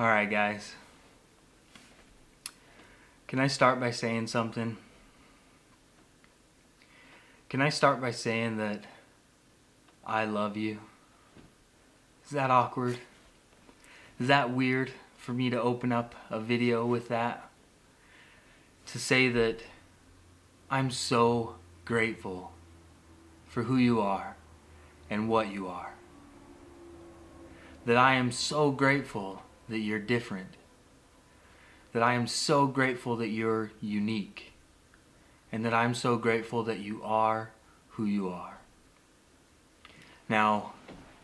Alright guys, can I start by saying something? Can I start by saying that I love you? Is that awkward? Is that weird for me to open up a video with that? To say that I'm so grateful for who you are and what you are. That I am so grateful that you're different. That I am so grateful that you're unique. And that I'm so grateful that you are who you are. Now,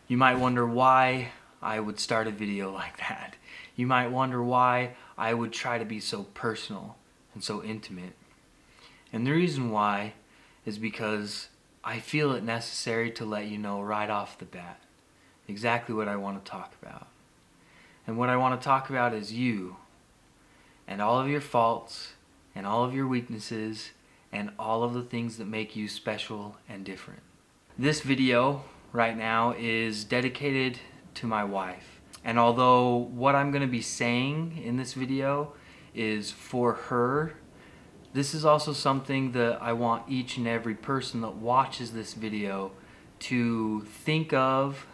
you might wonder why I would start a video like that. You might wonder why I would try to be so personal and so intimate. And the reason why is because I feel it necessary to let you know right off the bat exactly what I want to talk about. And what I want to talk about is you and all of your faults and all of your weaknesses and all of the things that make you special and different. This video right now is dedicated to my wife. And although what I'm going to be saying in this video is for her, this is also something that I want each and every person that watches this video to think of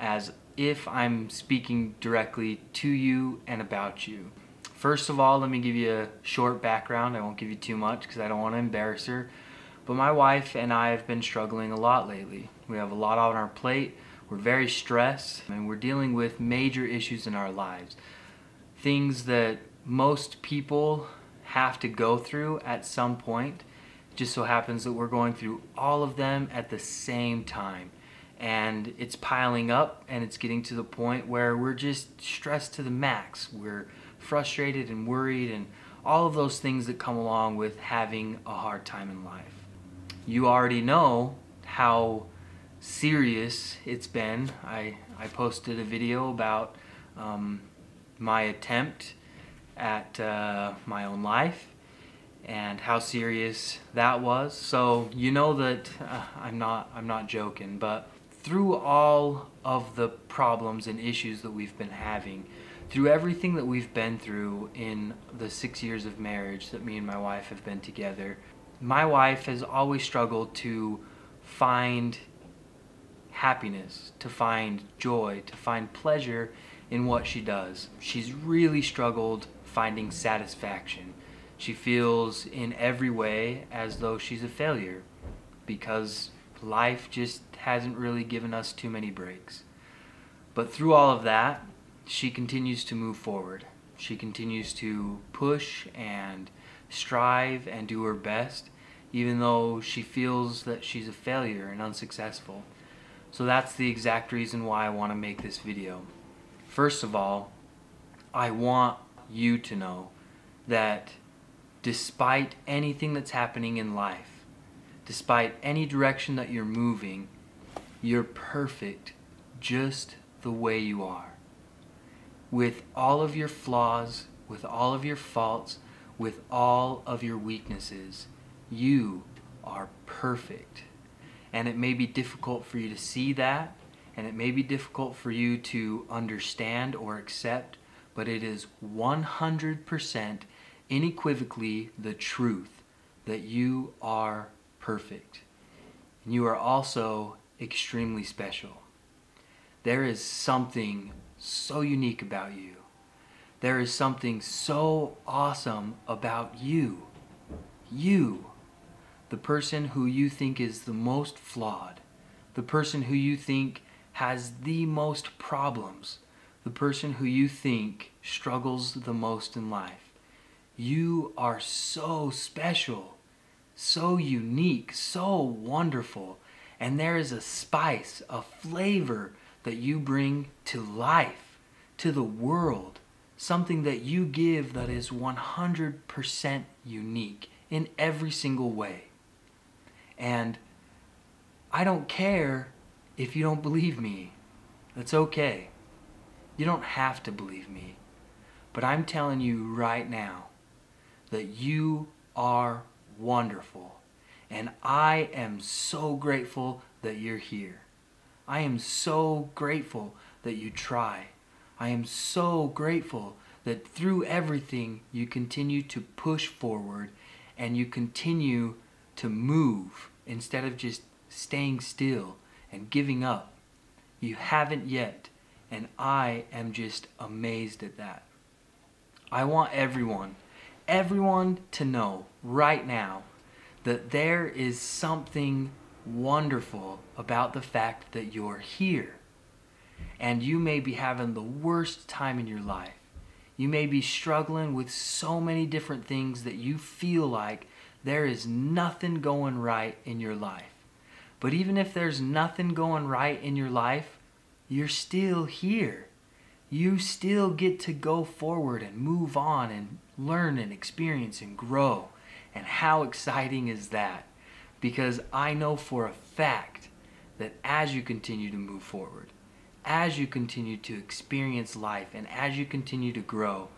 as if I'm speaking directly to you and about you. First of all, let me give you a short background. I won't give you too much because I don't want to embarrass her. But my wife and I have been struggling a lot lately. We have a lot on our plate. We're very stressed and we're dealing with major issues in our lives. Things that most people have to go through at some point. It just so happens that we're going through all of them at the same time. And it's piling up and it's getting to the point where we're just stressed to the max. We're frustrated and worried and all of those things that come along with having a hard time in life. You already know how serious it's been. I posted a video about my attempt at my own life and how serious that was. So you know that I'm not joking, but through all of the problems and issues that we've been having, through everything that we've been through in the 6 years of marriage that me and my wife have been together, my wife has always struggled to find happiness, to find joy, to find pleasure in what she does. She's really struggled finding satisfaction. She feels in every way as though she's a failure because life just hasn't really given us too many breaks. But through all of that, she continues to move forward. She continues to push and strive and do her best, even though she feels that she's a failure and unsuccessful. So that's the exact reason why I want to make this video. First of all, I want you to know that despite anything that's happening in life, despite any direction that you're moving, you're perfect just the way you are. With all of your flaws, with all of your faults, with all of your weaknesses, you are perfect. And it may be difficult for you to see that, and it may be difficult for you to understand or accept, but it is 100% unequivocally the truth that you are perfect. And you are also extremely special. There is something so unique about you. There is something so awesome about you. You, the person who you think is the most flawed, the person who you think has the most problems, the person who you think struggles the most in life. You are so special, so unique, so wonderful, and there is a spice, a flavor that you bring to life, to the world, something that you give that is 100% unique in every single way. And I don't care if you don't believe me. That's okay. You don't have to believe me. But I'm telling you right now that you are wonderful. And I am so grateful that you're here. I am so grateful that you try. I am so grateful that through everything you continue to push forward and you continue to move instead of just staying still and giving up. You haven't yet, and I am just amazed at that. I want everyone to know right now that there is something wonderful about the fact that you're here. And you may be having the worst time in your life. You may be struggling with so many different things that you feel like there is nothing going right in your life. But even if there's nothing going right in your life, you're still here. You still get to go forward and move on and learn and experience and grow. And how exciting is that? Because I know for a fact that as you continue to move forward, as you continue to experience life, and as you continue to grow,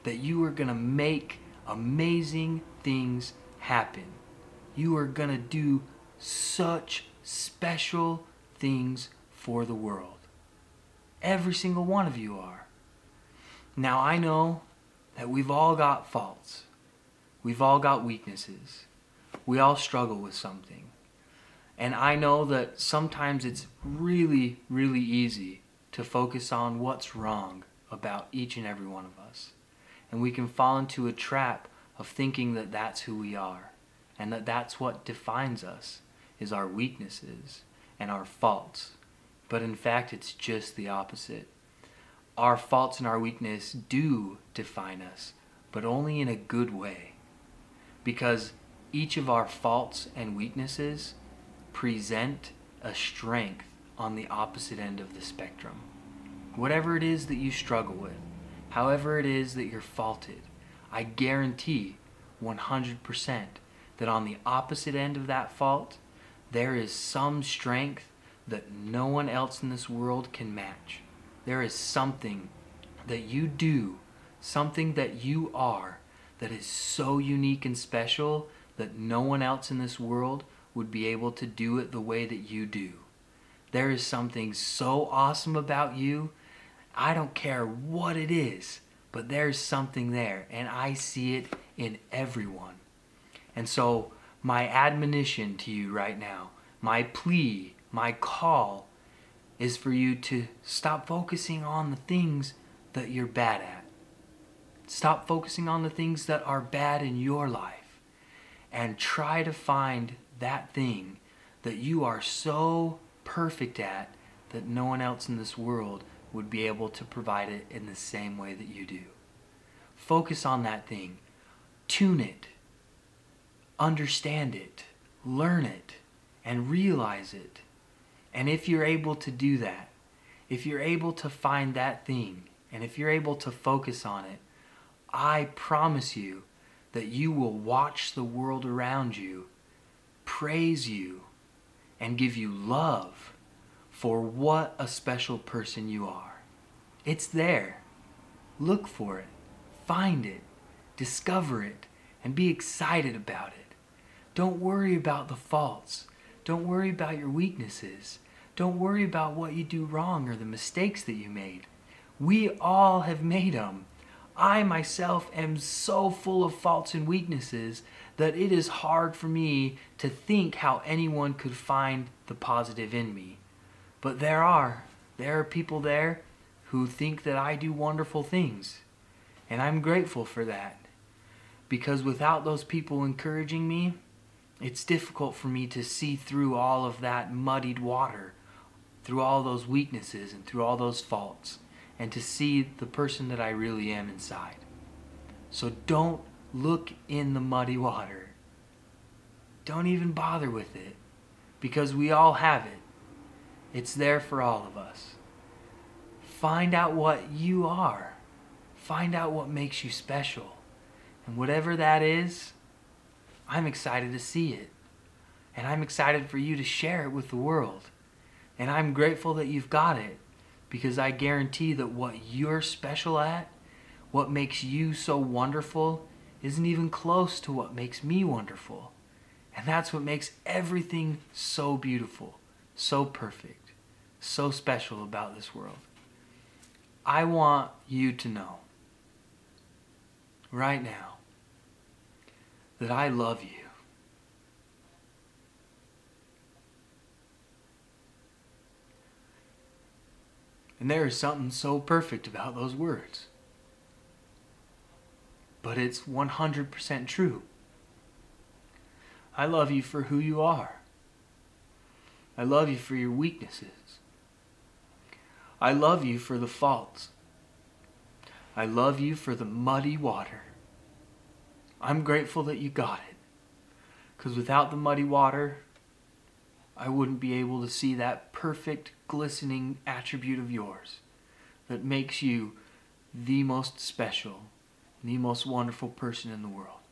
that you are going to make amazing things happen. You are going to do such special things for the world. Every single one of you are. Now I know that we've all got faults. We've all got weaknesses. We all struggle with something. And I know that sometimes it's really, really easy to focus on what's wrong about each and every one of us. And we can fall into a trap of thinking that that's who we are, and that that's what defines us, is our weaknesses and our faults. But in fact, it's just the opposite. Our faults and our weakness do define us, but only in a good way. Because each of our faults and weaknesses present a strength on the opposite end of the spectrum. Whatever it is that you struggle with, however it is that you're faulted, I guarantee 100% that on the opposite end of that fault, there is some strength that no one else in this world can match. There is something that you do, something that you are, that is so unique and special that no one else in this world would be able to do it the way that you do. There is something so awesome about you. I don't care what it is, but there's something there, and I see it in everyone. And so my admonition to you right now, my plea, my call, is for you to stop focusing on the things that you're bad at. Stop focusing on the things that are bad in your life, and try to find that thing that you are so perfect at that no one else in this world would be able to provide it in the same way that you do. Focus on that thing. Tune it. Understand it. Learn it. And realize it. And if you're able to do that, if you're able to find that thing, and if you're able to focus on it, I promise you that you will watch the world around you praise you and give you love for what a special person you are. It's there. Look for it. Find it. Discover it. And be excited about it. Don't worry about the faults. Don't worry about your weaknesses. Don't worry about what you do wrong or the mistakes that you made. We all have made them. I myself am so full of faults and weaknesses that it is hard for me to think how anyone could find the positive in me. But there are people there who think that I do wonderful things. And I'm grateful for that. Because without those people encouraging me, it's difficult for me to see through all of that muddied water, through all those weaknesses and through all those faults, and to see the person that I really am inside. So don't look in the muddy water. Don't even bother with it, because we all have it. It's there for all of us. Find out what you are. Find out what makes you special. And whatever that is, I'm excited to see it. And I'm excited for you to share it with the world. And I'm grateful that you've got it, because I guarantee that what you're special at, what makes you so wonderful, isn't even close to what makes me wonderful. And that's what makes everything so beautiful, so perfect, so special about this world. I want you to know right now that I love you. And there is something so perfect about those words. But it's 100% true. I love you for who you are. I love you for your weaknesses. I love you for the faults. I love you for the muddy water. I'm grateful that you got it. Because without the muddy water, I wouldn't be able to see that perfect, glistening attribute of yours that makes you the most special, the most wonderful person in the world.